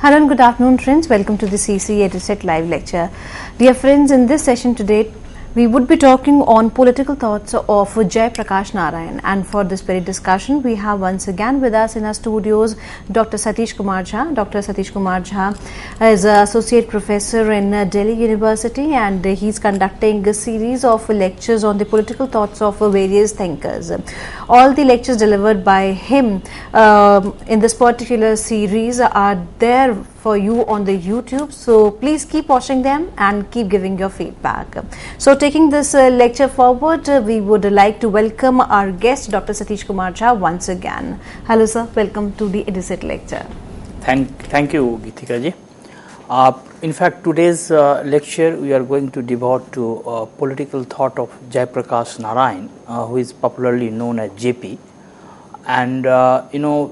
Hello and good afternoon friends, welcome to the CEC-UGC live lecture. Dear friends, in this session today we would be talking on political thoughts of Jayaprakash Narayan, and for this very discussion we have once again with us in our studios Dr. Satish Kumar Jha. Dr. Satish Kumar Jha is an associate professor in Delhi University and he is conducting a series of lectures on the political thoughts of various thinkers. All the lectures delivered by him in this particular series are there for you on the YouTube, so please keep watching them and keep giving your feedback. So taking this lecture forward, we would like to welcome our guest Dr. Satish Kumar Jha once again. Hello sir, welcome to the EduSet lecture. Thank you Geetika ji. In fact, today's lecture we are going to devote to political thought of Jayaprakash Narayan, who is popularly known as JP. And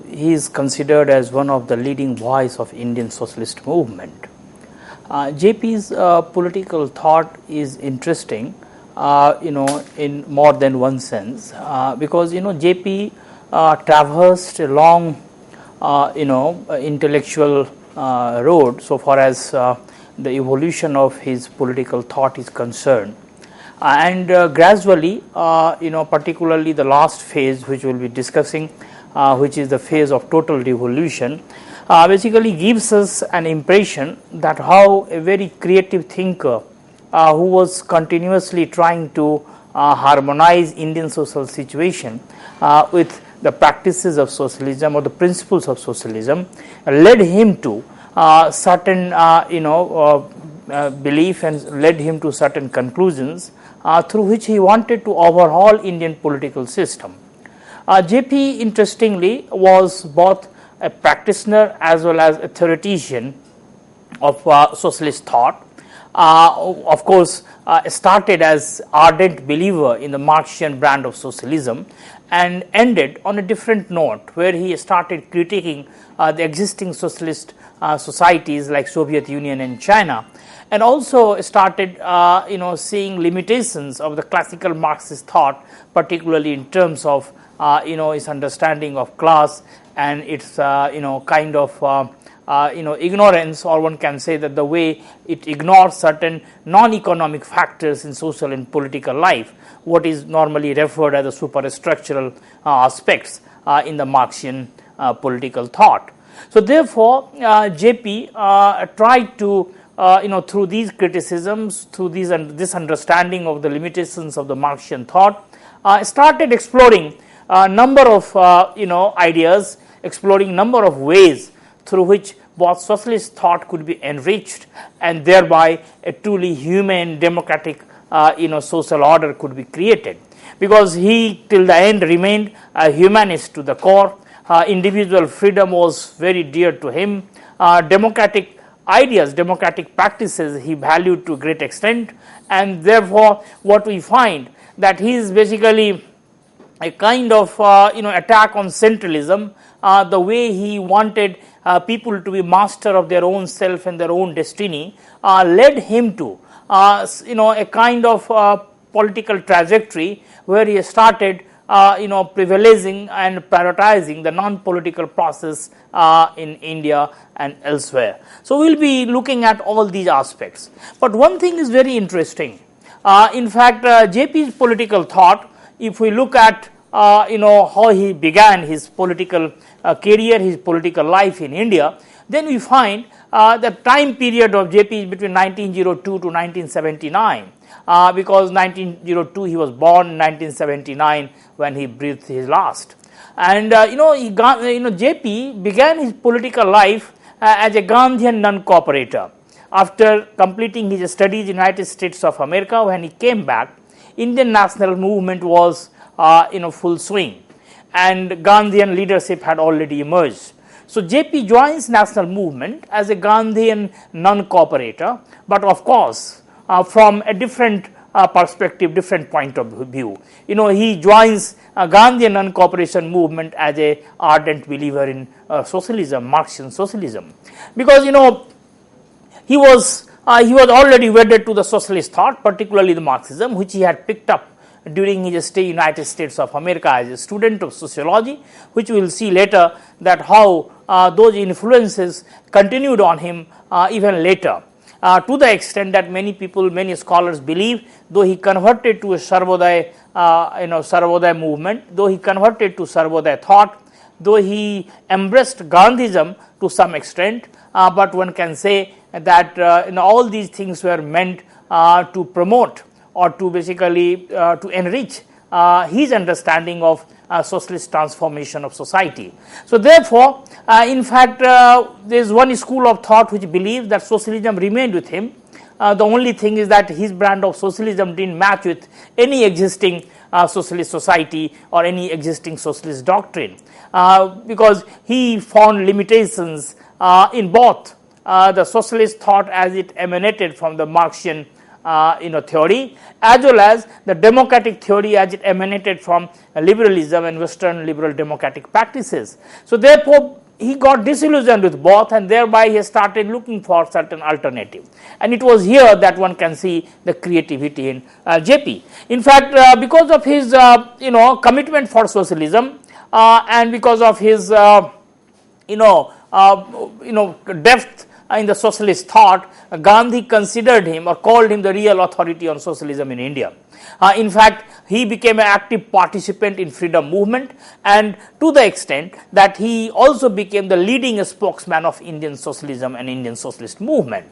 he is considered as one of the leading voice of Indian socialist movement. JP's political thought is interesting, in more than one sense, because JP traversed a long, intellectual road so far as the evolution of his political thought is concerned. And gradually, particularly the last phase which we will be discussing, which is the phase of total revolution, basically gives us an impression that how a very creative thinker who was continuously trying to harmonize Indian social situation with the practices of socialism or the principles of socialism led him to certain belief and led him to certain conclusions through which he wanted to overhaul Indian political system. JP, interestingly, was both a practitioner as well as a theoretician of socialist thought. Of course, started as ardent believer in the Marxian brand of socialism and ended on a different note, where he started critiquing the existing socialist societies like Soviet Union and China, and also started seeing limitations of the classical Marxist thought, particularly in terms of his understanding of class and its kind of ignorance, or one can say that the way it ignores certain non-economic factors in social and political life, what is normally referred as the superstructural aspects in the Marxian political thought. So therefore, JP tried to through these criticisms, through this understanding of the limitations of the Marxian thought, started exploring a number of ideas, exploring number of ways through which both socialist thought could be enriched and thereby a truly human democratic social order could be created, because he till the end remained a humanist to the core. Individual freedom was very dear to him. Democratic ideas, democratic practices he valued to a great extent, and therefore what we find that he is basically a kind of attack on centralism, the way he wanted people to be master of their own self and their own destiny, led him to a kind of political trajectory where he started privileging and prioritizing the non-political process in India and elsewhere. So we will be looking at all these aspects. But one thing is very interesting. In fact, JP's political thought, if we look at how he began his political career, his political life in India, then we find the time period of JP is between 1902 to 1979. Because 1902 he was born, 1979 when he breathed his last, and JP began his political life as a Gandhian non-cooperator. After completing his studies in the United States of America, when he came back, Indian national movement was full swing, and Gandhian leadership had already emerged. So JP joins national movement as a Gandhian non-cooperator, but of course from a different perspective, different point of view. He joins Gandhian non-cooperation movement as a ardent believer in socialism, Marxian socialism, because he was already wedded to the socialist thought, particularly the Marxism, which he had picked up during his stay in United States of America as a student of sociology, which we will see later that how those influences continued on him even later. To the extent that many people, many scholars believe, though he converted to a Sarvodaya, Sarvodaya movement, though he converted to Sarvodaya thought, though he embraced Gandhism to some extent, but one can say that all these things were meant to promote or to basically to enrich his understanding of socialist transformation of society. So therefore, in fact, there is one school of thought which believes that socialism remained with him. The only thing is that his brand of socialism didn't match with any existing socialist society or any existing socialist doctrine, because he found limitations in both the socialist thought as it emanated from the Marxian theory, as well as the democratic theory as it emanated from liberalism and Western liberal democratic practices. So therefore, he got disillusioned with both, and thereby he started looking for certain alternative. And it was here that one can see the creativity in JP. In fact, because of his commitment for socialism and because of his depth in the socialist thought, Gandhi considered him or called him the real authority on socialism in India. In fact, he became an active participant in freedom movement, and to the extent that he also became the leading spokesman of Indian socialism and Indian socialist movement.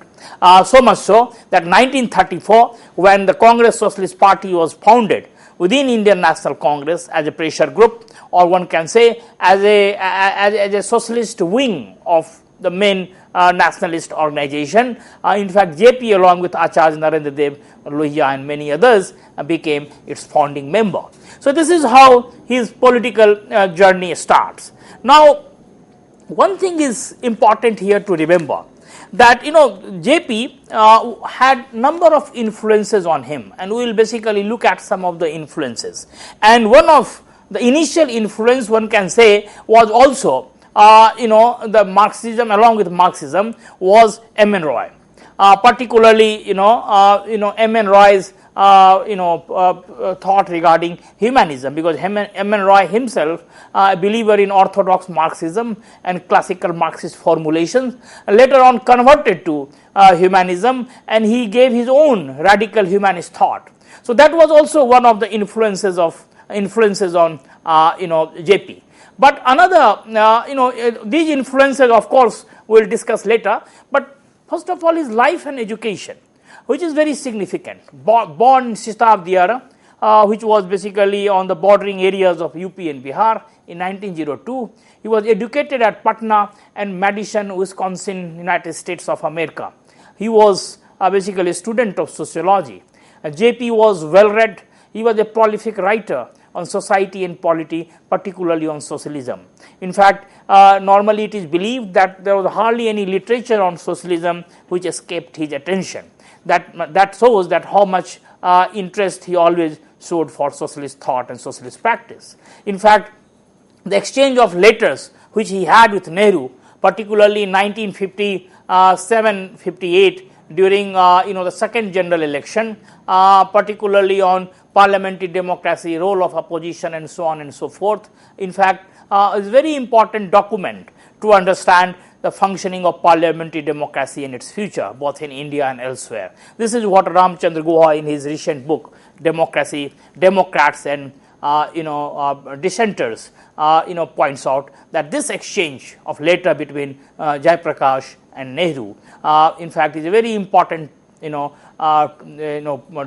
So much so that 1934, when the Congress Socialist Party was founded within Indian National Congress as a pressure group, or one can say as a socialist wing of the main nationalist organization. In fact, JP along with Acharya Narendra Dev Lohia and many others became its founding member. So this is how his political journey starts. Now, one thing is important here to remember, that JP had number of influences on him, and we will basically look at some of the influences. And one of the initial influence, one can say, was also the Marxism, along with Marxism, was M.N. Roy. Particularly, M.N. Roy's thought regarding humanism, because M.N. Roy himself, a believer in orthodox Marxism and classical Marxist formulations, later on converted to humanism, and he gave his own radical humanist thought. So that was also one of the influences on JP. But another, these influences, of course, we will discuss later. But first of all, is life and education, which is very significant. Born in Sitab Diara, which was basically on the bordering areas of UP and Bihar in 1902. He was educated at Patna and Madison, Wisconsin, United States of America. He was basically a student of sociology. JP was well read. He was a prolific writer on society and polity, particularly on socialism. In fact, normally it is believed that there was hardly any literature on socialism which escaped his attention. That shows that how much interest he always showed for socialist thought and socialist practice. In fact, the exchange of letters which he had with Nehru, particularly in 1957-58, during the second general election, particularly on parliamentary democracy, role of opposition, and so on and so forth. In fact, is a very important document to understand the functioning of parliamentary democracy and its future, both in India and elsewhere. This is what Ramchandra Guha in his recent book, Democracy, Democrats and dissenters, points out that this exchange of letter between Jayaprakash and Nehru, in fact, is a very important,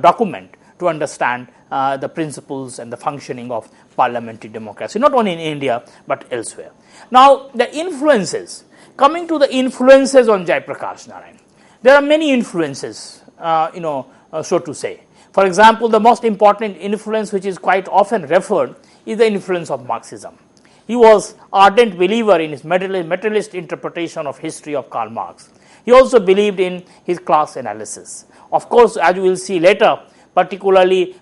document to understand the principles and the functioning of parliamentary democracy, not only in India but elsewhere. Now, the influences, coming to the influences on Jayaprakash Narayan, there are many influences, so to say. For example, the most important influence which is quite often referred is the influence of Marxism. He was ardent believer in his materialist interpretation of history of Karl Marx. He also believed in his class analysis. Of course, as we will see later, particularly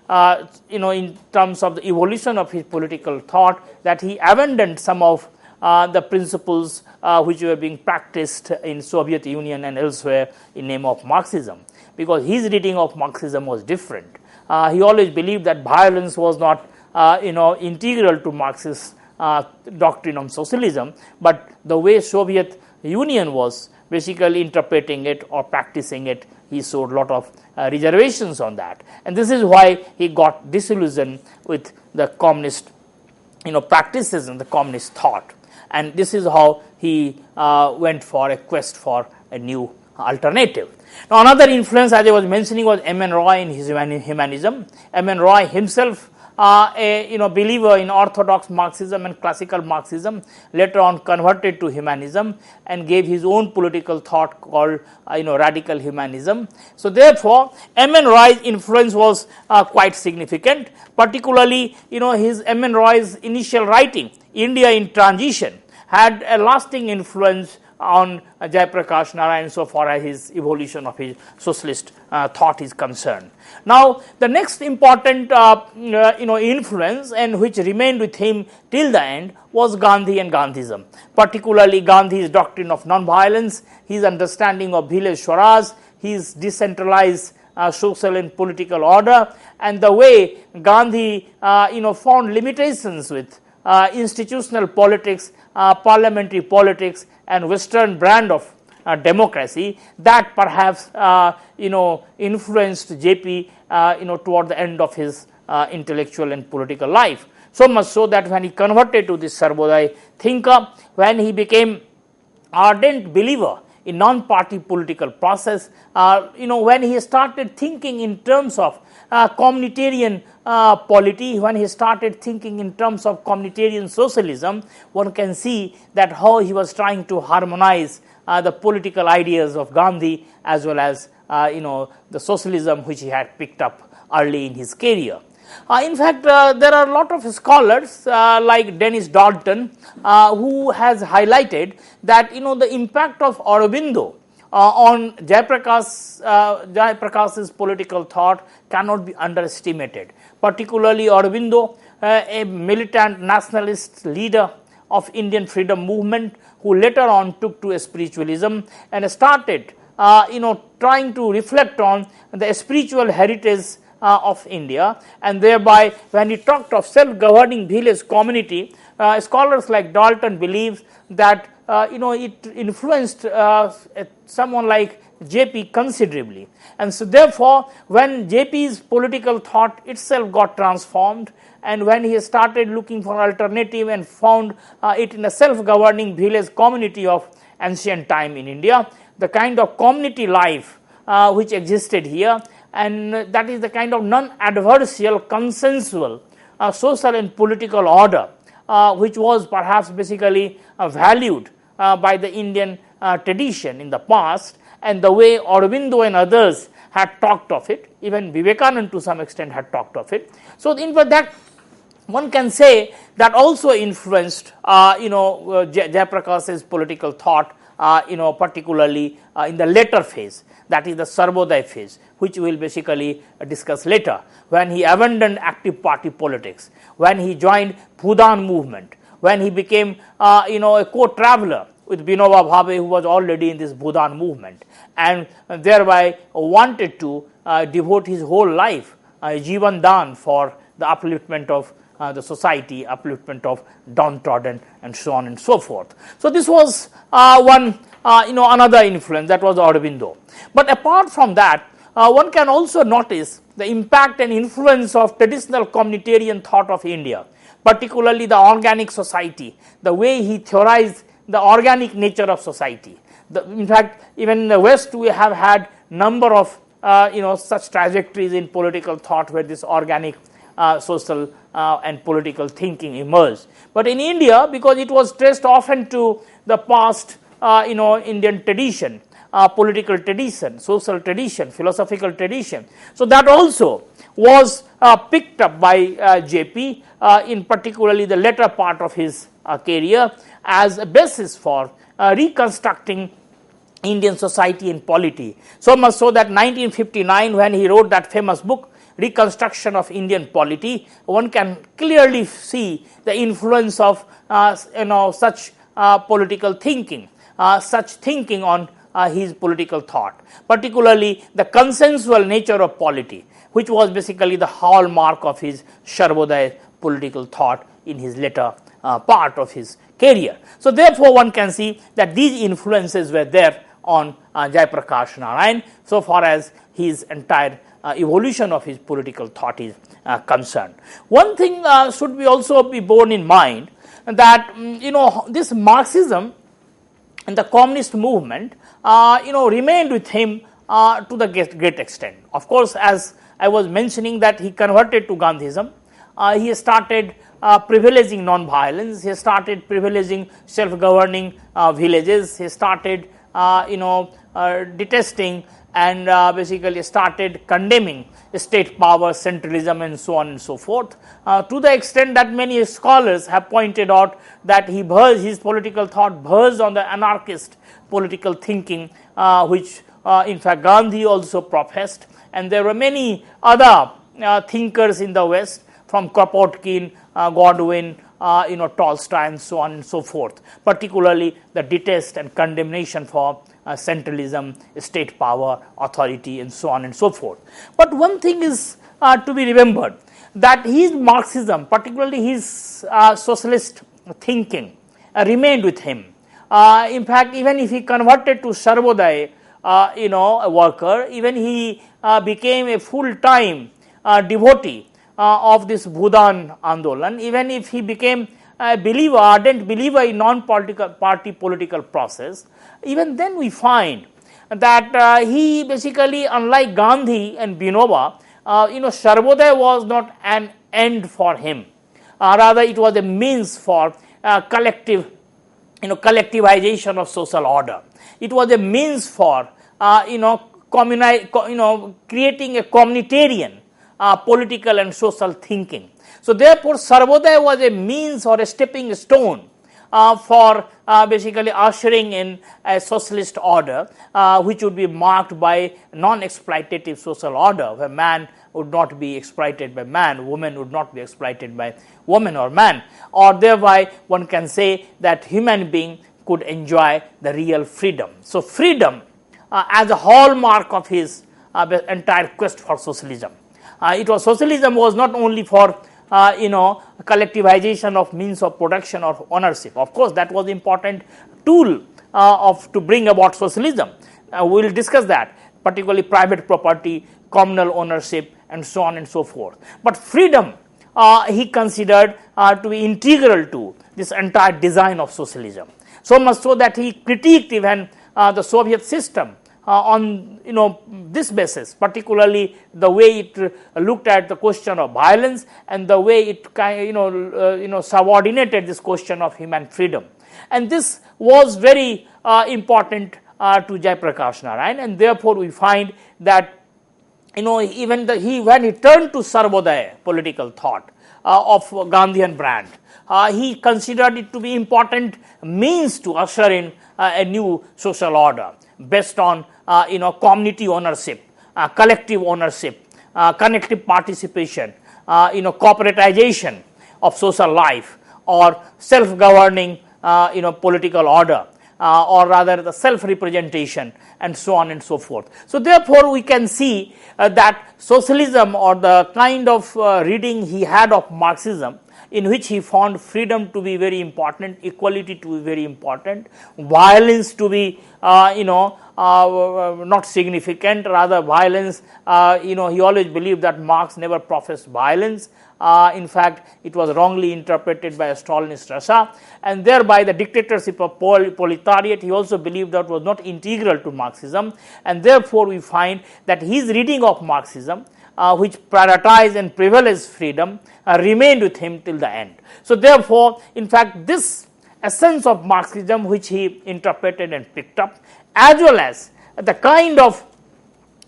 in terms of the evolution of his political thought, that he abandoned some of the principles which were being practiced in Soviet Union and elsewhere in name of Marxism, because his reading of Marxism was different. He always believed that violence was not integral to Marxist doctrine of socialism, but the way Soviet Union was basically interpreting it or practicing it, he showed a lot of reservations on that, and this is why he got disillusioned with the communist practices and the communist thought, and this is how he went for a quest for a new alternative. Now, another influence, as I was mentioning, was M. N. Roy in his humanism. M. N. Roy himself, a believer in orthodox Marxism and classical Marxism, later on converted to humanism and gave his own political thought called radical humanism. So, therefore, M. N. Roy's influence was quite significant, particularly his M. N. Roy's initial writing, India in Transition, had a lasting influence on Jayaprakash Narayan so far as his evolution of his socialist thought is concerned. Now, the next important influence and which remained with him till the end was Gandhi and Gandhism, particularly Gandhi's doctrine of non-violence, his understanding of village swaraj, his decentralized social and political order, and the way Gandhi found limitations with institutional politics, parliamentary politics, and Western brand of democracy that perhaps influenced JP toward the end of his intellectual and political life. So much so that when he converted to this Sarvodaya thinker, when he became ardent believer in non-party political process, when he started thinking in terms of communitarian polity, when he started thinking in terms of communitarian socialism, one can see that how he was trying to harmonize the political ideas of Gandhi as well as the socialism which he had picked up early in his career. In fact, there are a lot of scholars like Dennis Dalton who has highlighted that the impact of Aurobindo on Jayaprakash's political thought cannot be underestimated. Particularly Aurobindo, a militant nationalist leader of Indian freedom movement, who later on took to spiritualism and started trying to reflect on the spiritual heritage of India, and thereby when he talked of self-governing village community, scholars like Dalton believes that it influenced someone like JP considerably, and so therefore when JP's political thought itself got transformed, and when he started looking for alternative and found it in a self-governing village community of ancient time in India, the kind of community life which existed here, and that is the kind of non-adversarial, consensual social and political order which was perhaps basically valued by the Indian tradition in the past, and the way Aurobindo and others had talked of it, even Vivekananda to some extent had talked of it. So, in fact, that one can say that also influenced Jayaprakash's political thought, particularly in the later phase, that is the Sarvodaya phase, which we will basically discuss later, when he abandoned active party politics, when he joined Bhudan movement, when he became a co-traveler with Vinoba Bhave, who was already in this Bhudan movement, and thereby wanted to devote his whole life, Jivan Dan, for the upliftment of the society, upliftment of downtrodden, and so on and so forth. So, this was another influence, that was Aurobindo. But apart from that, one can also notice the impact and influence of traditional communitarian thought of India, particularly the organic society, the way he theorized the organic nature of society. In fact, even in the West we have had number of such trajectories in political thought where this organic social and political thinking emerged. But in India, because it was traced often to the past Indian tradition, political tradition, social tradition, philosophical tradition. So, that also was picked up by JP in particularly the later part of his career as a basis for reconstructing Indian society and polity. So much so that 1959, when he wrote that famous book, Reconstruction of Indian Polity, one can clearly see the influence of such political thinking, such thinking on his political thought, particularly the consensual nature of polity, which was basically the hallmark of his Sarvodaya political thought in his later part of his career. So, therefore, one can see that these influences were there on Jayaprakash Narayan so far as his entire evolution of his political thought is concerned. One thing should be also be borne in mind that this Marxism and the communist movement remained with him to the great extent. Of course, as I was mentioning that he converted to Gandhism, he started privileging non-violence, he started privileging self-governing villages, he started detesting and basically started condemning state power, centralism and so on and so forth, to the extent that many scholars have pointed out that his political thought verged on the anarchist political thinking, which in fact Gandhi also professed, and there were many other thinkers in the West from Kropotkin, Godwin, Tolstoy and so on and so forth, particularly the detest and condemnation for centralism, state power, authority and so on and so forth. But one thing is to be remembered, that his Marxism, particularly his socialist thinking, remained with him. In fact, even if he converted to Sarvodaya, a worker, even he became a full-time devotee of this Bhudan Andolan, even if he became a believer, ardent believer in non-political party political process, even then we find that he basically, unlike Gandhi and Vinoba, Sarvodaya was not an end for him. Rather, it was a means for collectivization of social order. It was a means for creating a communitarian political and social thinking. So, therefore, Sarvodaya was a means or a stepping stone for basically ushering in a socialist order, which would be marked by non-exploitative social order, where man would not be exploited by man, woman would not be exploited by woman or man, or thereby one can say that human being could enjoy the real freedom. So, freedom as a hallmark of his entire quest for socialism. Socialism was not only for collectivization of means of production or ownership. Of course, that was important tool to bring about socialism. We will discuss that, particularly private property, communal ownership and so on and so forth. But freedom he considered to be integral to this entire design of socialism. So much so that he critiqued even the Soviet system on this basis, particularly the way it looked at the question of violence and the way it subordinated this question of human freedom. And this was very important to Jayaprakash Narayan, and therefore we find that when he turned to Sarvodaya political thought of Gandhian brand, he considered it to be important means to usher in a new social order based on community ownership, collective ownership, connective participation, corporatization of social life, or self-governing political order, or rather the self-representation and so on and so forth. So, therefore, we can see that socialism, or the kind of reading he had of Marxism, in which he found freedom to be very important, equality to be very important, violence to be not significant, rather violence, he always believed that Marx never professed violence. In fact, it was wrongly interpreted by Stalinist Russia, and thereby the dictatorship of proletariat he also believed that was not integral to Marxism, and therefore we find that his reading of Marxism, which prioritized and privileged freedom, remained with him till the end. So, therefore, in fact, this essence of Marxism which he interpreted and picked up, as well as the kind of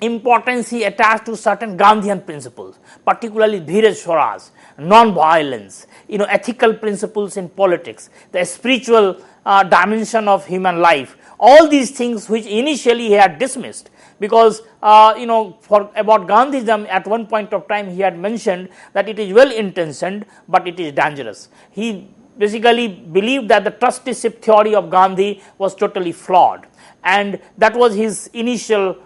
importance he attached to certain Gandhian principles, particularly Dheeraj Swaraj, non-violence, ethical principles in politics, the spiritual dimension of human life, all these things which initially he had dismissed, because for about Gandhism at one point of time he had mentioned that it is well intentioned but it is dangerous. He basically believed that the trusteeship theory of Gandhi was totally flawed, and that was his initial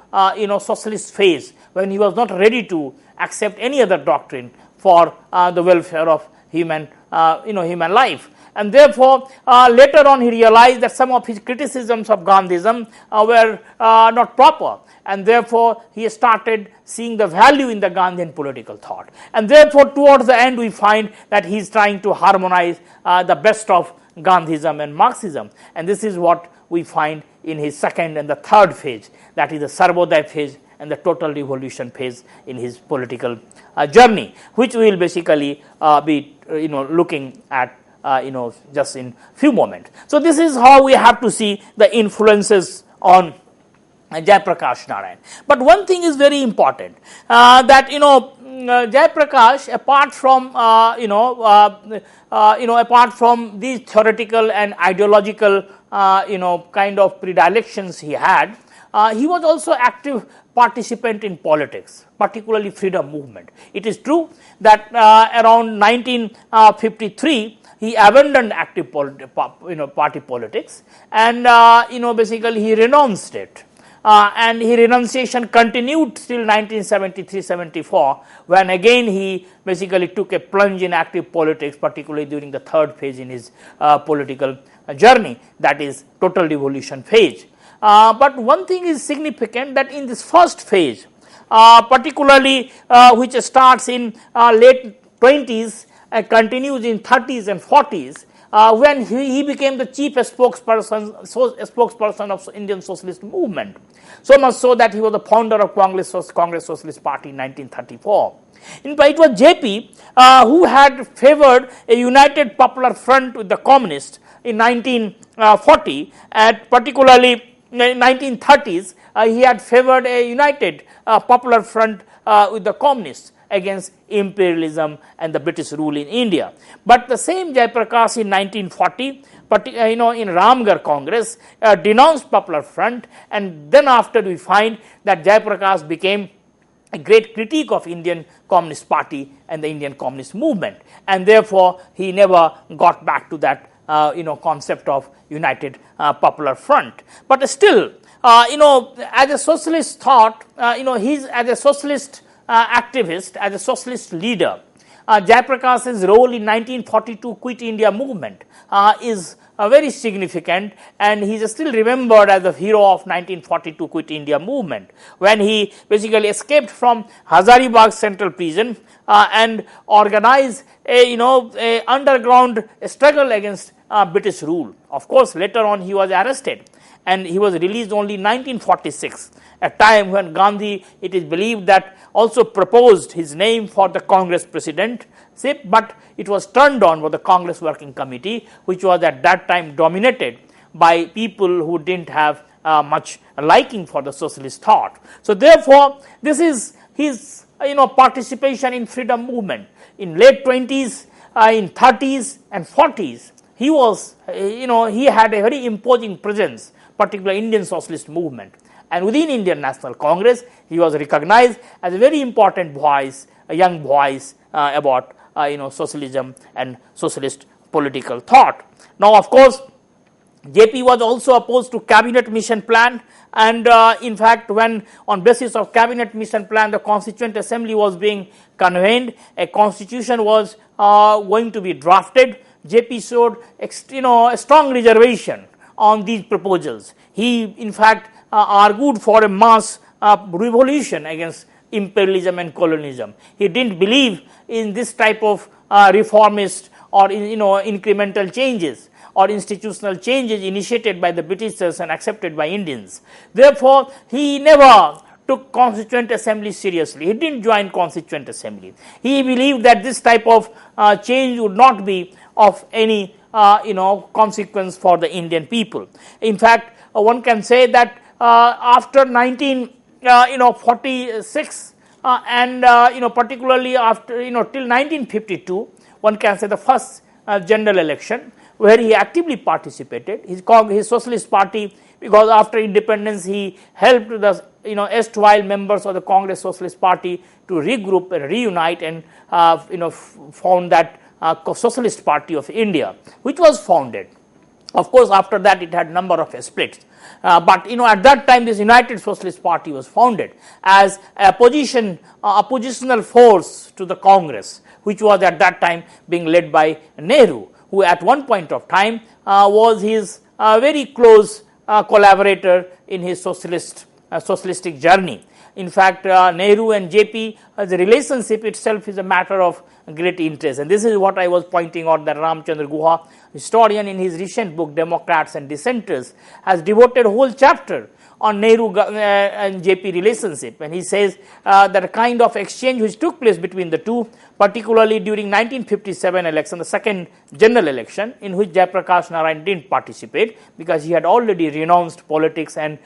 socialist phase, when he was not ready to accept any other doctrine for the welfare of human life. and therefore later on he realized that some of his criticisms of Gandhism were not proper, and therefore he started seeing the value in the Gandhian political thought, and therefore towards the end we find that he is trying to harmonize the best of Gandhism and Marxism, and this is what we find in his second and the third phase, that is the Sarvodaya phase and the total revolution phase in his political journey, which we will basically be looking at just in few moments. So this is how we have to see the influences on Jayaprakash Narayan. But one thing is very important, that Jayaprakash, apart from these theoretical and ideological kind of predilections he had, he was also active participant in politics, particularly freedom movement. It is true that around 1953 he abandoned active party politics, and basically he renounced it. And his renunciation continued till 1973-74, when again he basically took a plunge in active politics, particularly during the third phase in his political journey, that is total revolution phase. But one thing is significant, that in this first phase, particularly which starts in late 20s and continues in 30s and 40s, when he became the chief spokesperson of Indian socialist movement, so much so that he was the founder of Congress Socialist Party in 1934. In fact, it was JP who had favored a united popular front with the communists in 1940, and particularly in 1930s he had favored a united popular front with the communists against imperialism and the British rule in India. But the same Jayaprakash in 1940, in Ramgarh Congress, denounced Popular Front, and then after we find that Jayaprakash became a great critique of Indian Communist Party and the Indian Communist movement, and therefore he never got back to that concept of united Popular Front. But still, as a socialist thought, he's as a socialist activist, as a socialist leader, Jayaprakash's role in 1942 Quit India movement is very significant, and he is still remembered as the hero of 1942 Quit India movement, when he basically escaped from Hazaribagh Central Prison and organized a underground struggle against British rule. Of course, later on he was arrested, and he was released only in 1946, a time when Gandhi, it is believed, that also proposed his name for the Congress presidency, but it was turned down by the Congress Working Committee, which was at that time dominated by people who didn't have much liking for the socialist thought. So therefore, this is his participation in freedom movement. In late 20s, in 30s and 40s, he was, he had a very imposing presence, particularly Indian socialist movement. And within Indian National Congress, he was recognized as a very important voice, a young voice about socialism and socialist political thought. Now, of course, JP was also opposed to cabinet mission plan, and in fact, when on basis of cabinet mission plan the Constituent Assembly was being convened, a constitution was going to be drafted, JP showed a strong reservation on these proposals. He in fact argued for a mass revolution against imperialism and colonialism. He didn't believe in this type of reformist or incremental changes or institutional changes initiated by the Britishers and accepted by Indians. Therefore, he never took Constituent Assembly seriously. He didn't join Constituent Assembly. He believed that this type of change would not be of any consequence for the Indian people. In fact, one can say that after 1946 and particularly after till 1952, one can say the first general election where he actively participated. His Socialist Party, because after independence he helped the erstwhile members of the Congress Socialist Party to regroup and reunite and found that Socialist Party of India, which was founded. Of course, after that it had number of splits, but at that time this United Socialist Party was founded as a oppositional force to the Congress, which was at that time being led by Nehru, who at one point of time was his very close collaborator in his socialistic journey. In fact, Nehru and JP, the relationship itself is a matter of great interest, and this is what I was pointing out, that Ramchandra Guha, historian, in his recent book Democrats and Dissenters, has devoted a whole chapter on Nehru and JP relationship, and he says that a kind of exchange which took place between the two, particularly during 1957 election, the second general election, in which Jayaprakash Narayan didn't participate because he had already renounced politics and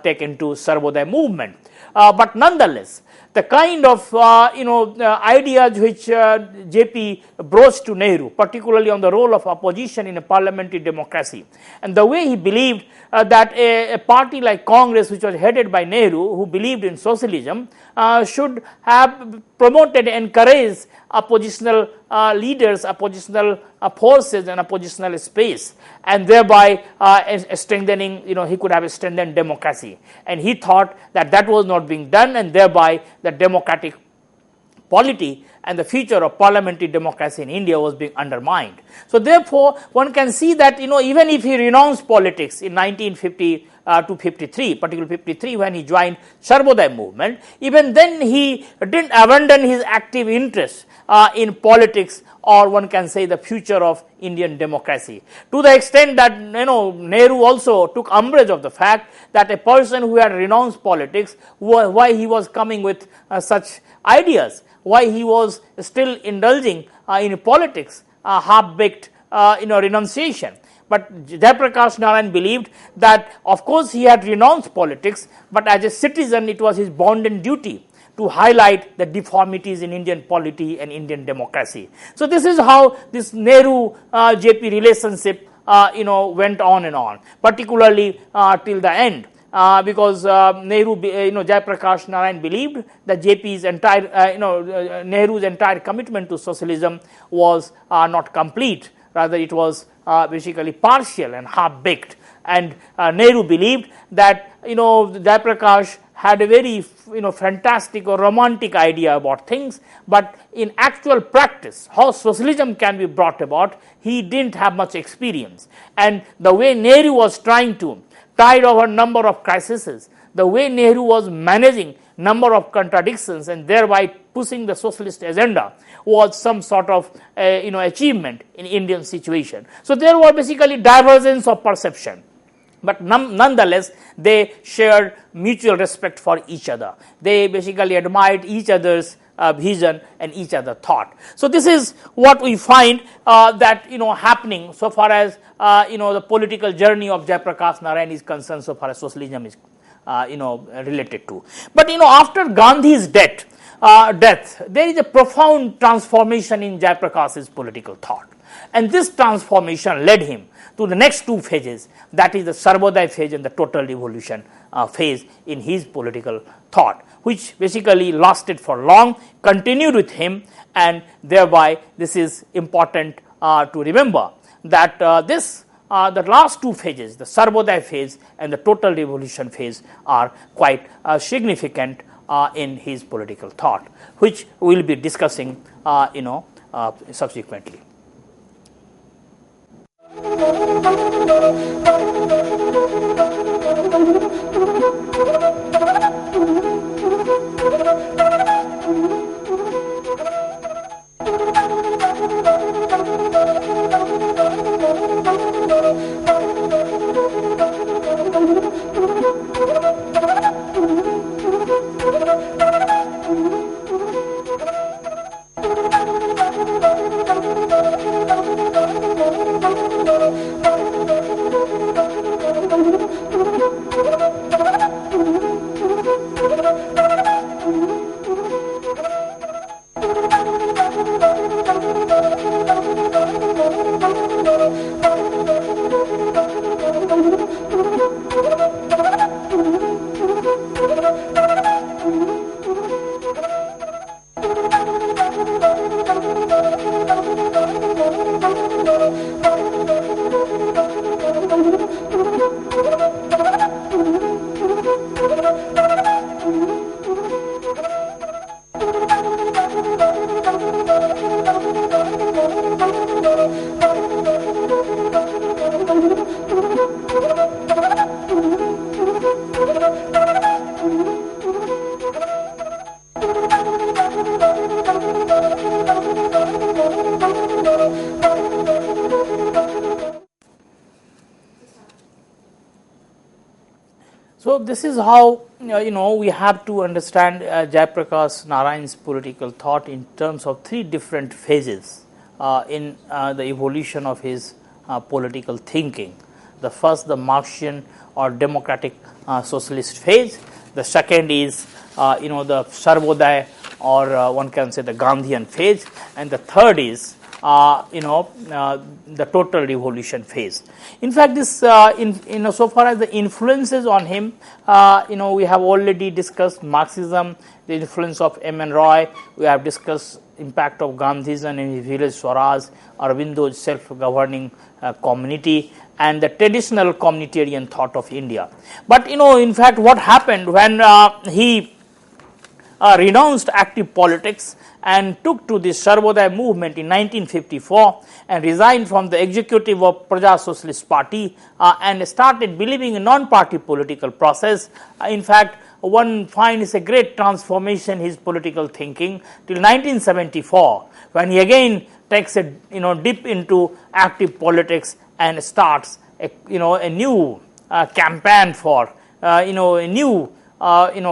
taken to Sarvodaya movement. But nonetheless, the kind of ideas which JP broached to Nehru, particularly on the role of opposition in a parliamentary democracy, and the way he believed that a party like Congress, which was headed by Nehru, who believed in socialism, should have promoted and encouraged oppositional leaders, oppositional forces and oppositional space, and thereby strengthening, he could have strengthened democracy. And he thought that that was not being done, and thereby the democratic polity and the future of parliamentary democracy in India was being undermined. So therefore, one can see that, even if he renounced politics in 1950 to 53, particularly 53, when he joined Sarvodaya movement, even then he didn't abandon his active interest in politics, or one can say the future of Indian democracy, to the extent that Nehru also took umbrage of the fact that a person who had renounced politics, why he was coming with such ideas, why he was still indulging in politics, half-baked renunciation. But Jayaprakash Narayan believed that, of course, he had renounced politics, but as a citizen it was his bounden duty to highlight the deformities in Indian polity and Indian democracy. So this is how this Nehru-JP relationship went on and on, particularly till the end. Because Jayaprakash Narayan believed that JP's entire, Nehru's entire commitment to socialism was not complete. Rather, it was basically partial and half-baked. And Nehru believed that, Jayaprakash had a very, fantastic or romantic idea about things, but in actual practice, how socialism can be brought about, he didn't have much experience. And the way Nehru was trying to tide over a number of crises, the way Nehru was managing number of contradictions and thereby pushing the socialist agenda, was some sort of achievement in Indian situation. So there were basically divergence of perception, but nonetheless they shared mutual respect for each other. They basically admired each other's vision and each other thought. So this is what we find that happening so far as the political journey of Jayaprakash Narayan is concerned, so far as socialism is related to. But after Gandhi's death, there is a profound transformation in Jayaprakash's political thought, and this transformation led him to the next two phases, that is the Sarvodaya phase and the total revolution phase in his political thought, which basically lasted for long, continued with him, and thereby this is important to remember that the last two phases, the Sarvodaya phase and the total revolution phase, are quite significant in his political thought, which we will be discussing subsequently. So, this is how we have to understand Jayaprakash Narayan's political thought in terms of three different phases in the evolution of his political thinking. The first, the Marxian or democratic socialist phase. The second is the Sarvodaya or one can say the Gandhian phase, and the third is the total revolution phase. In fact, this so far as the influences on him, we have already discussed Marxism, the influence of M.N. Roy. We have discussed impact of Gandhism in his village Swaraj, Aurobindo's self-governing community, and the traditional communitarian thought of India. But in fact, what happened when he renounced active politics and took to the Sarvodaya movement in 1954 and resigned from the executive of Praja Socialist Party and started believing in non-party political process. In fact, one finds a great transformation in his political thinking till 1974, when he again takes a dip into active politics and starts a new campaign for a new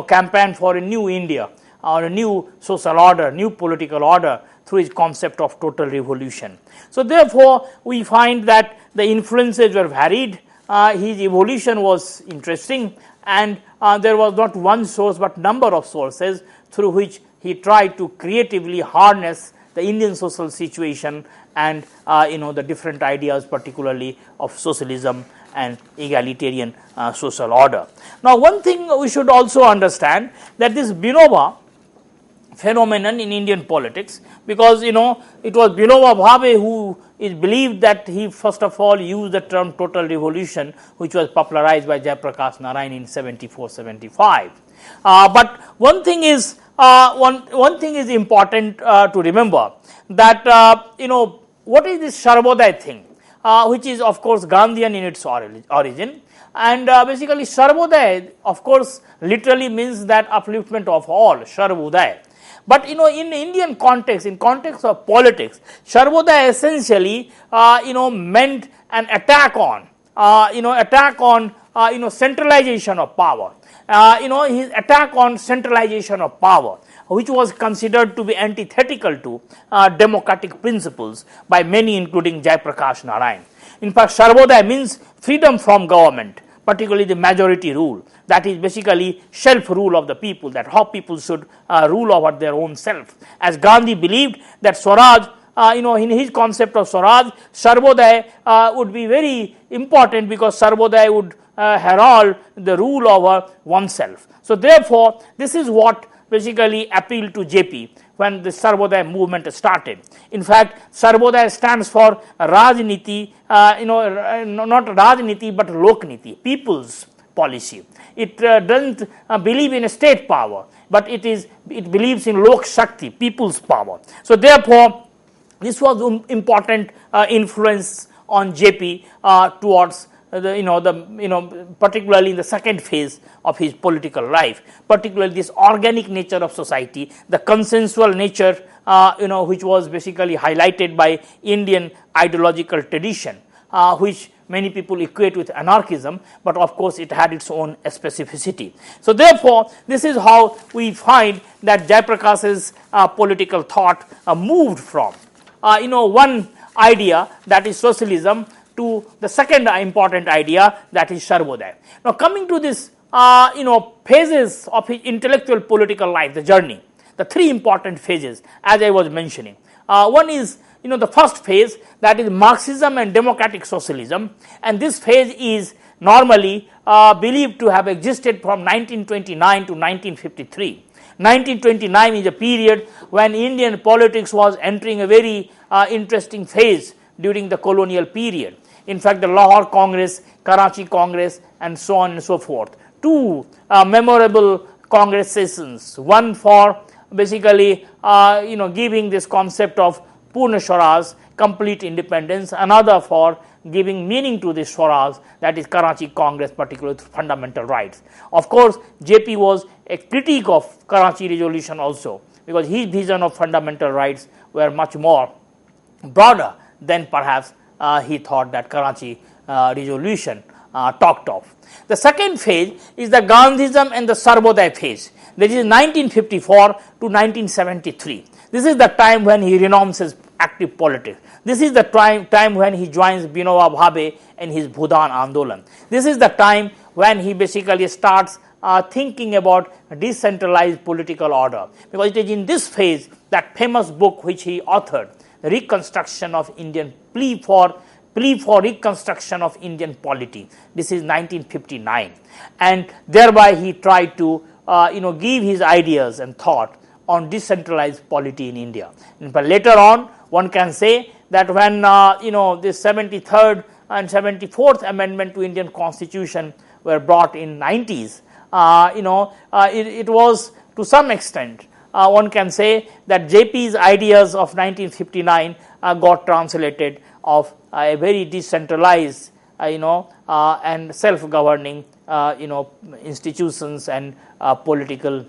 campaign for a new India, or a new social order, new political order, through his concept of total revolution. So, therefore, we find that the influences were varied, his evolution was interesting, and there was not one source but number of sources through which he tried to creatively harness the Indian social situation and the different ideas, particularly of socialism and egalitarian social order. Now, one thing we should also understand, that this Binoba phenomenon in Indian politics, because it was Vinoba Bhave who is believed that he first of all used the term total revolution, which was popularized by Jayaprakash Narayan in 74-75. But one thing is important to remember, that what is this Sarvodaya thing, which is of course Gandhian in its origin, and basically Sarvodaya of course literally means that upliftment of all, Sarvodaya. But in Indian context, in context of politics, Sarvodaya essentially meant an attack on centralization of power. His attack on centralization of power, which was considered to be antithetical to democratic principles by many, including Jayaprakash Narayan. In fact, Sarvodaya means freedom from government, particularly the majority rule. That is basically self-rule of the people, that how people should rule over their own self. As Gandhi believed that Swaraj, in his concept of Swaraj, Sarvodaya would be very important, because Sarvodaya would herald the rule over oneself. So, therefore, this is what basically appealed to JP when the Sarvodaya movement started. In fact, Sarvodaya stands for Rajniti, not Rajniti but Lokniti, people's policy. It doesn't believe in a state power, but it believes in Lok Shakti, people's power. So, therefore, this was important influence on JP towards particularly in the second phase of his political life, particularly this organic nature of society, the consensual nature, which was basically highlighted by Indian ideological tradition, which many people equate with anarchism, but of course it had its own specificity. So, therefore, this is how we find that Jayaprakash's political thought moved from one idea, that is socialism, to the second important idea, that is Sarvodaya. Now, coming to this phases of his intellectual political life, the journey, the three important phases as I was mentioning. One is the first phase, that is Marxism and democratic socialism, and this phase is normally believed to have existed from 1929 to 1953. 1929 is a period when Indian politics was entering a very interesting phase during the colonial period. In fact, the Lahore Congress, Karachi Congress, and so on and so forth. Two memorable Congress sessions, one for basically giving this concept of Purna Swaraj, complete independence, another for giving meaning to this Swaraj, that is Karachi Congress, particularly fundamental rights. Of course, JP was a critique of Karachi resolution also, because his vision of fundamental rights were much more broader than perhaps he thought that Karachi resolution talked of. The second phase is the Gandhism and the Sarvodaya phase, that is 1954 to 1973. This is the time when he renounces active politics. This is the time when he joins Vinoba Bhave and his Bhudan Andolan. This is the time when he basically starts thinking about decentralized political order, because it is in this phase that famous book which he authored, Reconstruction of Indian Plea for Reconstruction of Indian Polity. This is 1959, and thereby he tried to give his ideas and thought on decentralized polity in India. But later on, one can say that when this 73rd and 74th amendment to Indian Constitution were brought in 90s, it was to some extent one can say that JP's ideas of 1959 got translated of a very decentralized and self-governing institutions and political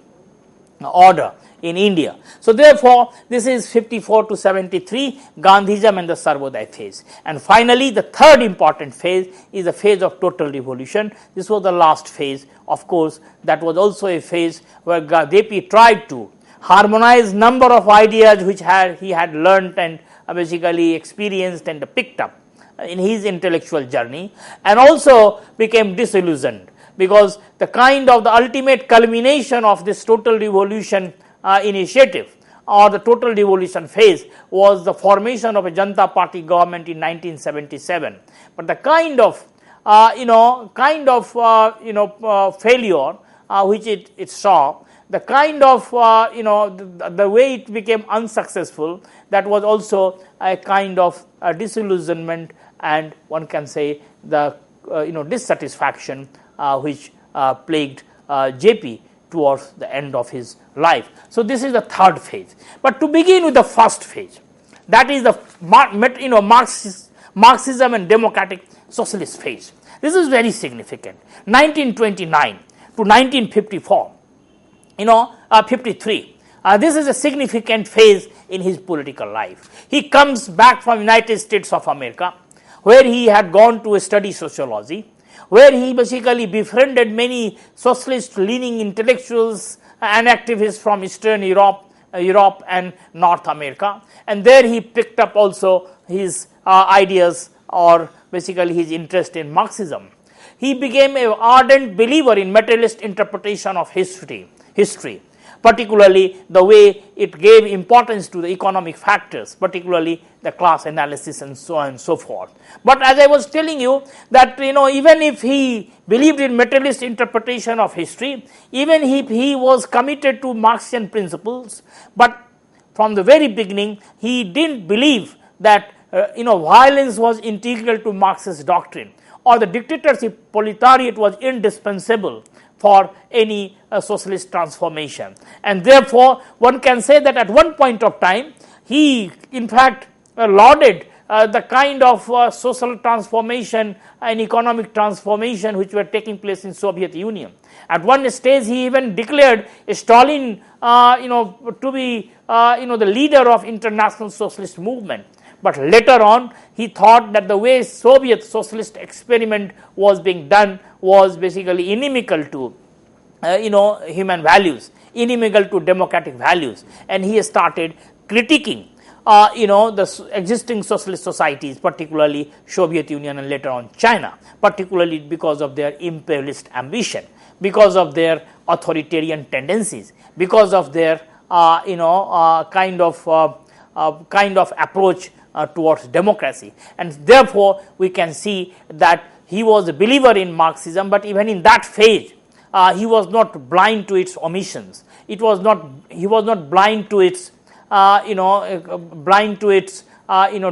order in India. So therefore, this is 54 to 73, Gandhism and the Sarvodaya phase. And finally, the third important phase is the phase of total revolution. This was the last phase. Of course, that was also a phase where JP tried to harmonize number of ideas which he had learnt and basically experienced and picked up in his intellectual journey, and also became disillusioned, because the ultimate culmination of this total revolution initiative or the total revolution phase was the formation of a Janata Party government in 1977. But the failure which it saw, the the way it became unsuccessful, that was also a kind of disillusionment, and one can say the dissatisfaction which plagued JP towards the end of his life. So this is the third phase. But to begin with the first phase, that is the Marxism and democratic socialist phase. This is very significant. 1929 to 1954, 53. This is a significant phase in his political life. He comes back from United States of America, where he had gone to study sociology, where he basically befriended many socialist-leaning intellectuals and activists from Eastern Europe and North America, and there he picked up also his ideas, or basically his interest in Marxism. He became an ardent believer in materialist interpretation of history, particularly the way it gave importance to the economic factors, particularly the class analysis and so on and so forth. But as I was telling you that even if he believed in materialist interpretation of history, even if he was committed to Marxian principles, but from the very beginning he didn't believe that violence was integral to Marxist doctrine, or the dictatorship proletariat was indispensable for any socialist transformation. And therefore, one can say that at one point of time, he in fact lauded the kind of social transformation and economic transformation which were taking place in Soviet Union. At one stage, he even declared Stalin to be the leader of international socialist movement. But later on, he thought that the way Soviet socialist experiment was being done was basically inimical to human values, inimical to democratic values, and he started critiquing the existing socialist societies, particularly Soviet Union and later on China, particularly because of their imperialist ambition, because of their authoritarian tendencies, because of their kind of approach towards democracy. And therefore, we can see that he was a believer in Marxism, but even in that phase, he was not blind to its omissions. He was not blind to its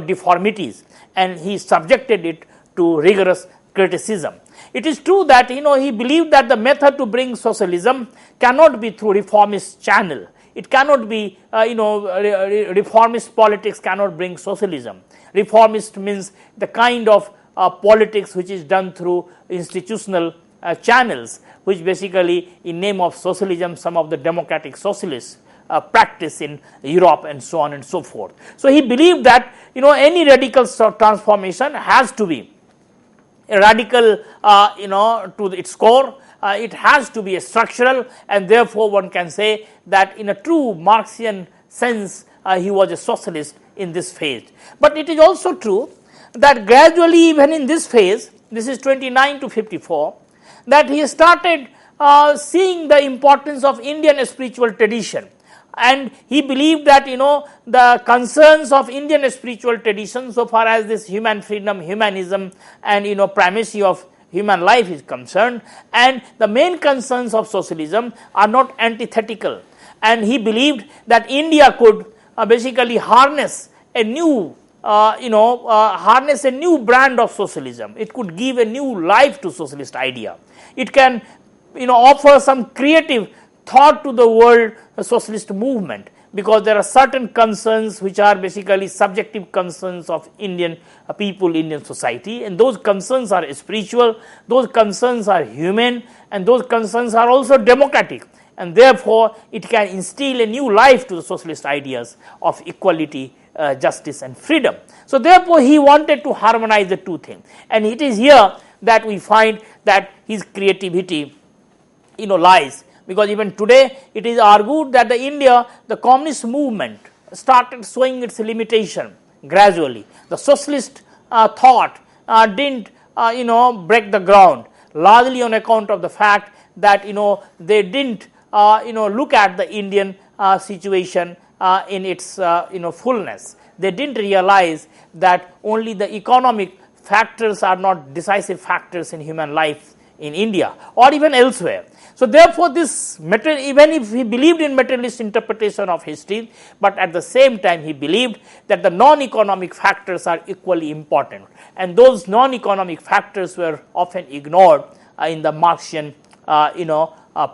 deformities, and he subjected it to rigorous criticism. It is true that he believed that the method to bring socialism cannot be through reformist channel. It cannot be, reformist politics cannot bring socialism. Reformist means the kind of politics which is done through institutional channels, which basically in name of socialism some of the democratic socialists practice in Europe and so on and so forth. So he believed that any radical transformation has to be radical to its core. It has to be structural, and therefore one can say that in a true Marxian sense he was a socialist in this phase. But it is also true that gradually, even in this phase, this is 29 to 54, that he started seeing the importance of Indian spiritual tradition, and he believed that the concerns of Indian spiritual tradition, so far as this human freedom, humanism, and primacy of human life is concerned, and the main concerns of socialism are not antithetical, and he believed that India could basically harness a new harness a new brand of socialism. It could give a new life to socialist idea. It can offer some creative thought to the world socialist movement, because there are certain concerns which are basically subjective concerns of Indian people, Indian society, and those concerns are spiritual, those concerns are human, and those concerns are also democratic, and therefore it can instill a new life to the socialist ideas of equality, justice and freedom. So therefore he wanted to harmonize the two things, and it is here that we find that his creativity lies, because even today it is argued that the communist movement started showing its limitation gradually. The socialist thought didn't break the ground, largely on account of the fact that they didn't look at the Indian situation in its fullness. They didn't realize that only the economic factors are not decisive factors in human life in India or even elsewhere. So therefore this even if he believed in materialist interpretation of history, but at the same time he believed that the non-economic factors are equally important, and those non-economic factors were often ignored in the Marxian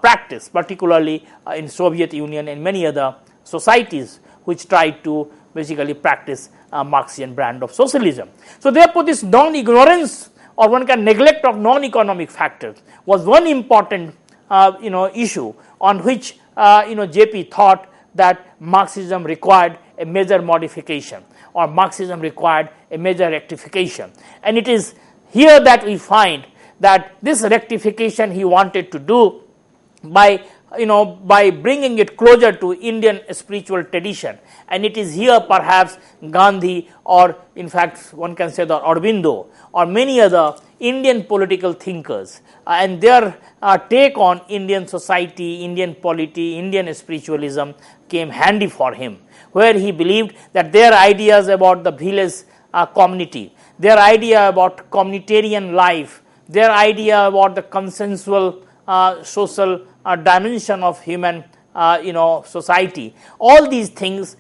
practice, particularly in Soviet Union and many other societies which tried to basically practice a Marxian brand of socialism. So therefore this non-ignorance, or one can neglect of non-economic factors, was one important issue on which JP thought that Marxism required a major modification, or Marxism required a major rectification. And it is here that we find that this rectification he wanted to do by bringing it closer to Indian spiritual tradition, and it is here perhaps Gandhi, or in fact one can say the Aurobindo, or many other Indian political thinkers and their take on Indian society, Indian polity, Indian spiritualism came handy for him, where he believed that their ideas about the village community, their idea about communitarian life, their idea about the consensual social dimension of human society, all these things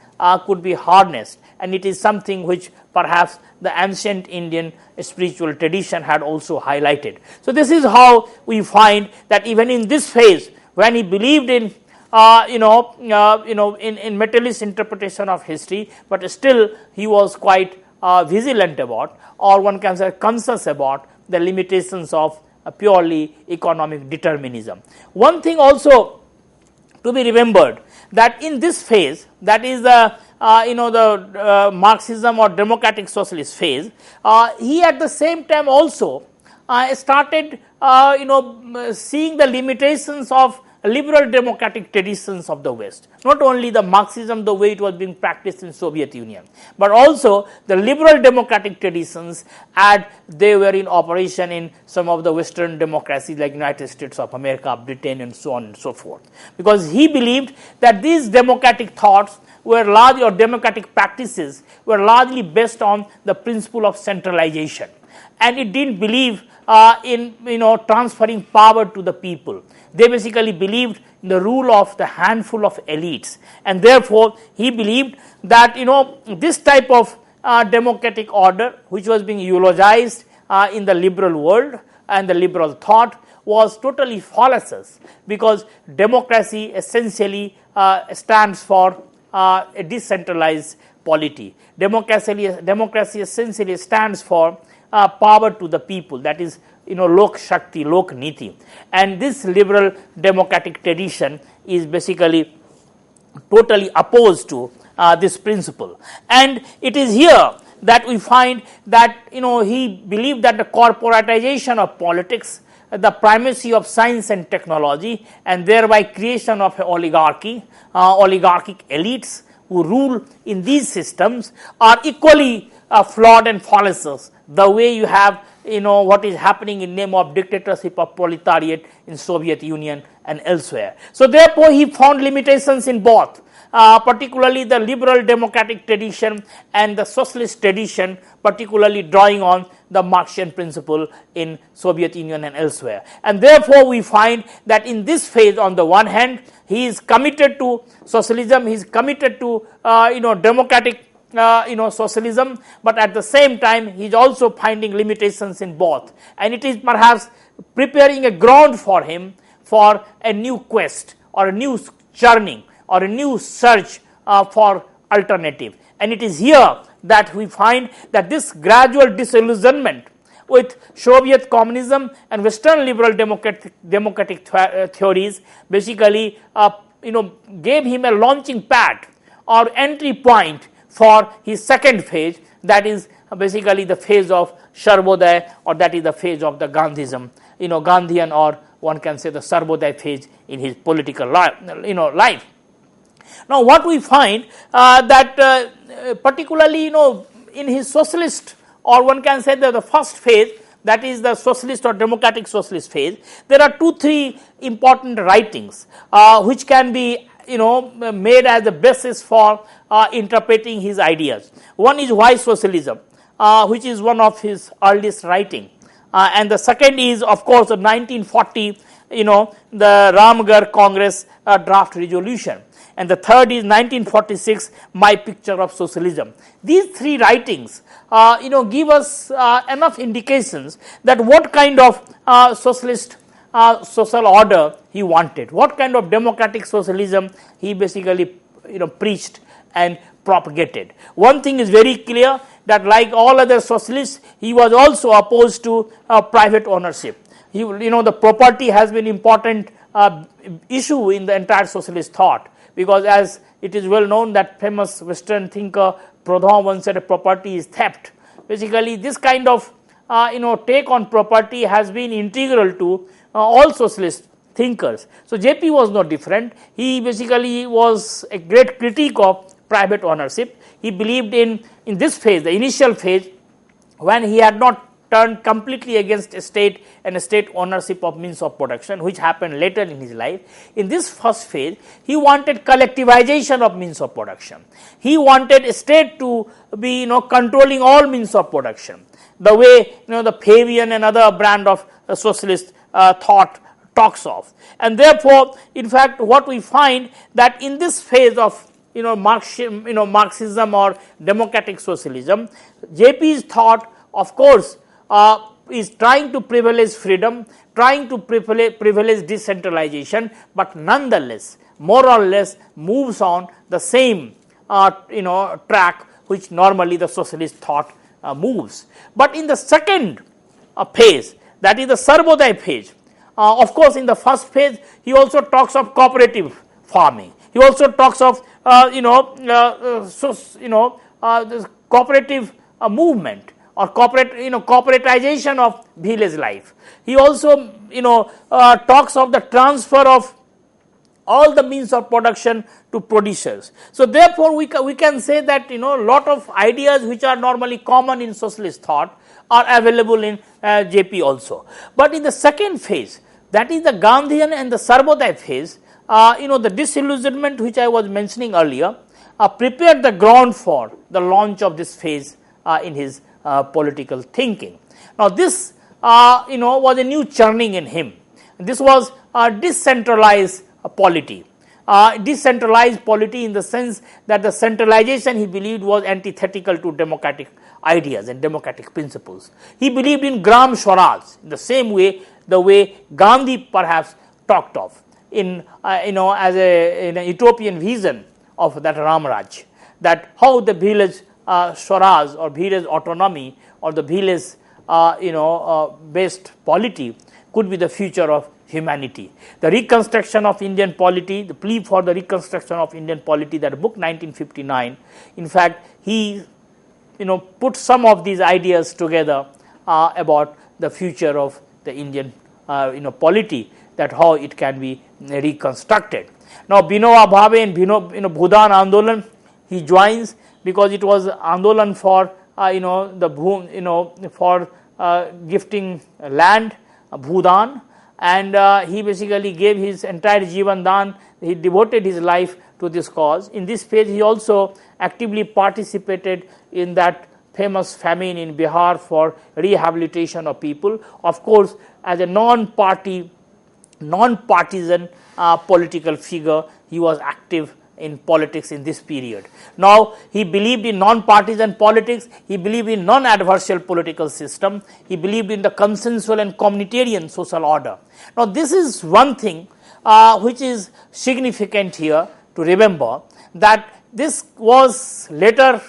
could be harnessed, and it is something which perhaps the ancient Indian spiritual tradition had also highlighted. So this is how we find that even in this phase, when he believed in in materialist interpretation of history, but still he was quite vigilant about, or one can say conscious about, the limitations of purely economic determinism. One thing also to be remembered, that in this phase, that is the Marxism or democratic socialist phase, he at the same time also started seeing the limitations of liberal democratic traditions of the West. Not only the Marxism the way it was being practiced in Soviet Union, but also the liberal democratic traditions as they were in operation in some of the Western democracies like United States of America, Britain and so on and so forth. Because he believed that these democratic thoughts were largely, or democratic practices were largely based on the principle of centralization, and it didn't believe in transferring power to the people. They basically believed in the rule of the handful of elites, and therefore he believed that this type of democratic order, which was being eulogized in the liberal world and the liberal thought, was totally fallacious, because democracy essentially stands for a decentralized polity. Democracy essentially stands for power to the people, that is Lok Shakti, Lok Niti, and this liberal democratic tradition is basically totally opposed to this principle. And it is here that we find that he believed that the corporatization of politics, the primacy of science and technology, and thereby creation of an oligarchic elites who rule in these systems are equally flawed and fallacious, the way you have what is happening in name of dictatorship of proletariat in Soviet Union and elsewhere. So therefore he found limitations in both, particularly the liberal democratic tradition and the socialist tradition, particularly drawing on the Marxian principle in Soviet Union and elsewhere. And therefore we find that in this phase, on the one hand, he is committed to socialism, he is committed to democratic socialism, but at the same time he is also finding limitations in both, and it is perhaps preparing a ground for him for a new quest or a new churning or a new search for alternative. And it is here that we find that this gradual disillusionment with Soviet communism and Western liberal democratic theories basically gave him a launching pad or entry point for his second phase, that is basically the phase of Sarvodaya, or that is the phase of the Gandhism, Gandhian, or one can say the Sarvodaya phase in his political life. Now what we find that particularly in his socialist, or one can say that the first phase, that is the socialist or democratic socialist phase, there are 2-3 important writings which can be made as a basis for interpreting his ideas. One is Why Socialism, which is one of his earliest writing, and the second is of course the 1940 the Ramgarh Congress draft resolution, and the third is 1946 My Picture of Socialism. These 3 writings give us enough indications that what kind of socialist social order he wanted, what kind of democratic socialism he basically preached and propagated. One thing is very clear, that like all other socialists, he was also opposed to private ownership. The property has been important issue in the entire socialist thought, because as it is well known that famous Western thinker Proudhon once said property is theft. Basically this kind of take on property has been integral to all socialist thinkers. So JP was no different. He basically was a great critique of private ownership. He believed in this phase, the initial phase, when he had not turned completely against state and state ownership of means of production, which happened later in his life. In this first phase, he wanted collectivization of means of production. He wanted a state to be controlling all means of production, the way the Fabian and other brand of socialist thought talks of. And therefore, in fact, what we find that in this phase of Marxism or democratic socialism, JP's thought, of course, is trying to privilege freedom, trying to privilege decentralization, but nonetheless, more or less moves on the same track which normally the socialist thought moves. But in the second phase, that is the Sarvodaya phase, of course, in the first phase, he also talks of cooperative farming. He also talks of this cooperative movement or corporatization of village life. He also talks of the transfer of all the means of production to producers. So therefore, we can say that lot of ideas which are normally common in socialist thought are available in JP also. But in the second phase, that is the Gandhian and the Sarvodaya phase, the disillusionment which I was mentioning earlier prepared the ground for the launch of this phase in his political thinking. Now this was a new churning in him. This was a decentralized polity. Decentralized polity in the sense that the centralization he believed was antithetical to democratic ideas and democratic principles. He believed in Gram Swaraj in the same way, the way Gandhi perhaps talked of in as in a utopian vision of that Ramraj, that how the village Swaraj or village autonomy or the village based polity could be the future of humanity. The reconstruction of Indian polity, the plea for the reconstruction of Indian polity, that book 1959, in fact he put some of these ideas together about the future of the Indian polity, that how it can be reconstructed. Now, Binoba Bhave and Bhudan Andolan he joins, because it was Andolan for the for gifting land, Bhudan, and he basically gave his entire Jivan Dan. He devoted his life to this cause. In this phase, he also actively participated in that famous famine in Bihar for rehabilitation of people. Of course, as a non-partisan political figure, he was active in politics in this period. Now, he believed in non-partisan politics, he believed in non-adversarial political system, he believed in the consensual and communitarian social order. Now, this is one thing which is significant here to remember, that this was later,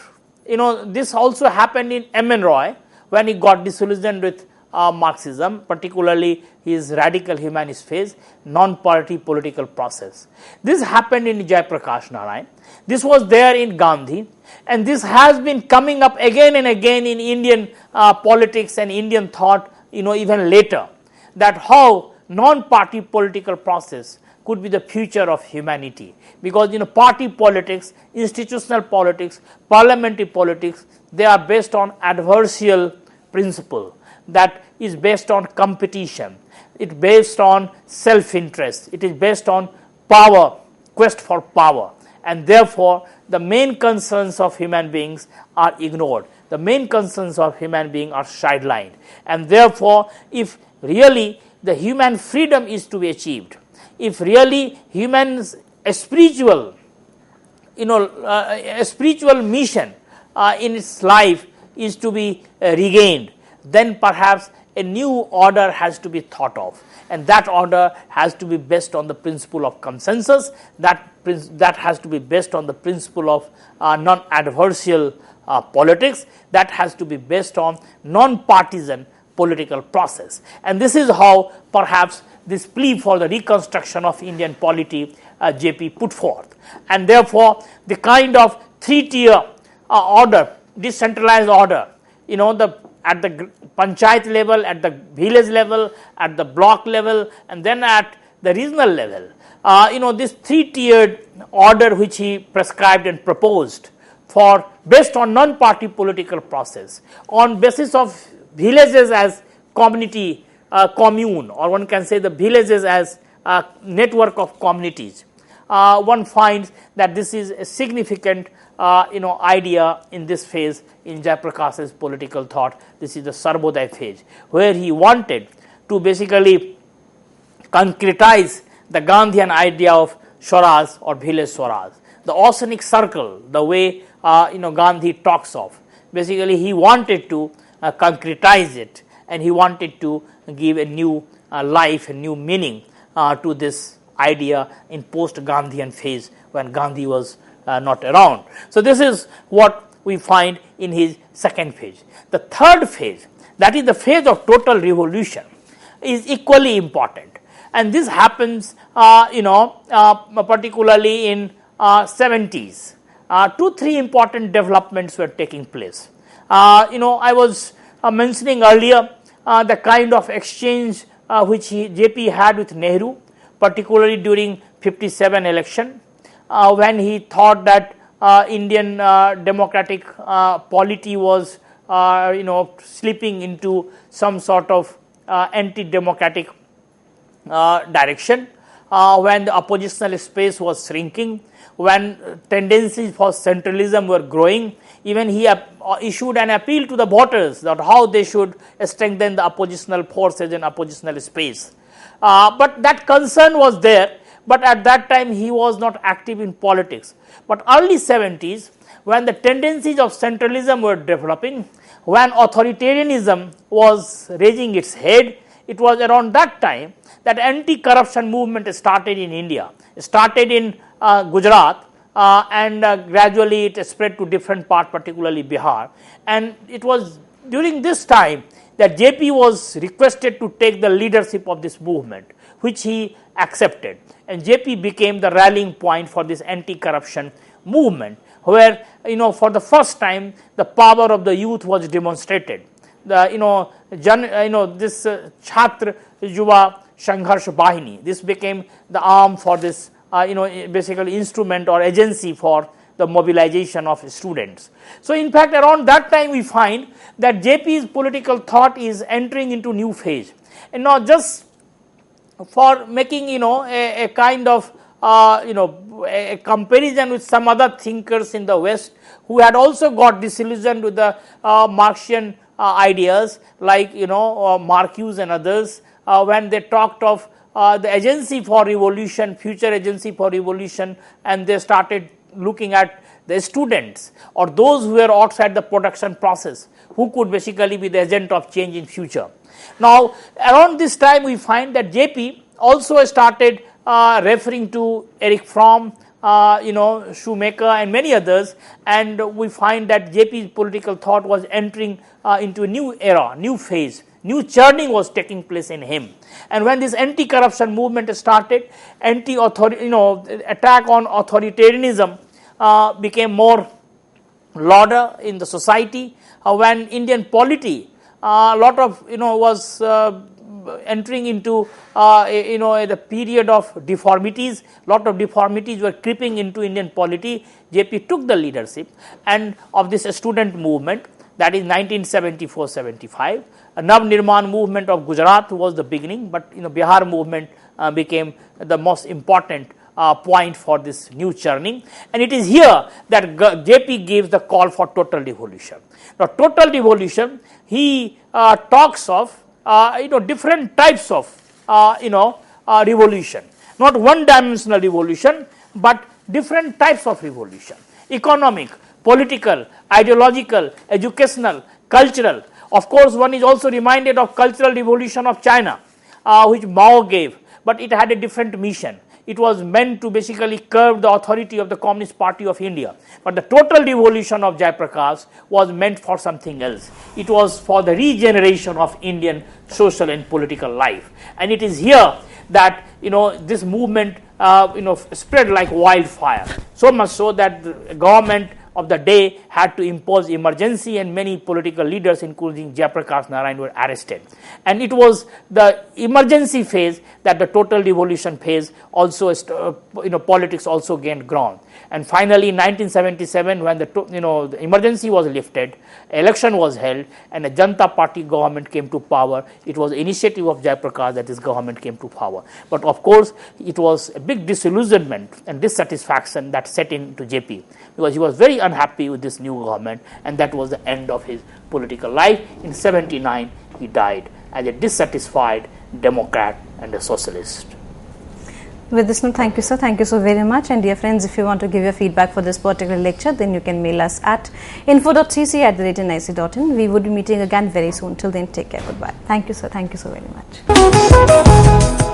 this also happened in M.N. Roy when he got disillusioned with Marxism, particularly his radical humanist phase, non-party political process. This happened in Jayaprakash Narayan, this was there in Gandhi, and this has been coming up again and again in Indian politics and Indian thought, even later, that how non-party political process could be the future of humanity, because party politics, institutional politics, parliamentary politics, they are based on adversarial principle, that is based on competition, it is based on self-interest, it is based on power, quest for power, and therefore the main concerns of human beings are ignored, the main concerns of human beings are sidelined, and therefore if really the human freedom is to be achieved, if really humans a spiritual mission in its life is to be regained, then perhaps a new order has to be thought of, and that order has to be based on the principle of consensus, that has to be based on the principle of non-adversarial politics, that has to be based on non-partisan political process. And this is how perhaps this plea for the reconstruction of Indian polity JP put forth, and therefore the kind of three-tier order, decentralized order, at the panchayat level, at the village level, at the block level, and then at the regional level. This three-tiered order which he prescribed and proposed for based on non-party political process, on basis of villages as community, commune, or one can say the villages as a network of communities. One finds that this is a significant idea in this phase in Jayaprakash's political thought. This is the Sarvodaya phase, where he wanted to basically concretize the Gandhian idea of Swaraj or village Swaraj, the oceanic circle, the way Gandhi talks of. Basically, he wanted to concretize it, and he wanted to give a new life, a new meaning to this idea in post-Gandhian phase when Gandhi was not around. So, this is what we find in his second phase. The third phase, that is the phase of total revolution, is equally important, and this happens particularly in 70s. 2-3 important developments were taking place. I was mentioning earlier the kind of exchange which JP had with Nehru, particularly during 57 election, when he thought that Indian democratic polity was slipping into some sort of anti-democratic direction, when the oppositional space was shrinking, when tendencies for centralism were growing. Even he issued an appeal to the voters that how they should strengthen the oppositional forces and oppositional space. But that concern was there, but at that time he was not active in politics. But early 70s, when the tendencies of centralism were developing, when authoritarianism was raising its head, it was around that time that anti-corruption movement started in India. It started in Gujarat, and gradually it spread to different parts, particularly Bihar. And it was during this time that JP was requested to take the leadership of this movement, which he accepted. And JP became the rallying point for this anti-corruption movement, where for the first time the power of the youth was demonstrated. The this Chhatra Yuva Sangharsh Bahini, this became the arm for this basically instrument or agency for the mobilization of students. So in fact, around that time we find that JP's political thought is entering into new phase, and not just for making a kind of a comparison with some other thinkers in the West who had also got disillusioned with the Marxian ideas, like Marcuse and others, when they talked of the agency for revolution, future agency for revolution, and they started looking at the students or those who were outside the production process, who could basically be the agent of change in future. Now, around this time we find that JP also started referring to Erich Fromm, Shoemaker and many others, and we find that JP's political thought was entering into a new era, new phase. New churning was taking place in him, and when this anti-corruption movement started, attack on authoritarianism became more louder in the society. When Indian polity, a lot of was entering into the period of deformities. Lot of deformities were creeping into Indian polity. JP took the leadership and of this student movement, that is 1974-75. A Nav Nirman movement of Gujarat was the beginning, but Bihar movement became the most important point for this new churning, and it is here that JP gives the call for total devolution. Now, total devolution, he talks of different types of revolution, not one dimensional revolution, but different types of revolution: economic, political, ideological, educational, cultural. Of course, one is also reminded of cultural revolution of China, which Mao gave, but it had a different mission. It was meant to basically curb the authority of the Communist Party of India, but the total devolution of Jayaprakash was meant for something else. It was for the regeneration of Indian social and political life, and it is here that this movement spread like wildfire, so much so that the government of the day had to impose emergency, and many political leaders, including Jayaprakash Narayan, were arrested. And it was the emergency phase that the total devolution phase also, politics also gained ground. And finally, in 1977, when the emergency was lifted, election was held, and a Janata Party government came to power. It was initiative of Jayaprakash that this government came to power. But of course, it was a big disillusionment and dissatisfaction that set into JP, because he was very unhappy with this new government, and that was the end of his political life. In 79, he died as a dissatisfied Democrat and a socialist. With this note, thank you, sir. Thank you so very much. And dear friends, if you want to give your feedback for this particular lecture, then you can mail us at info.cc@nic.in. We would be meeting again very soon. Till then, take care. Goodbye. Thank you, sir. Thank you so very much.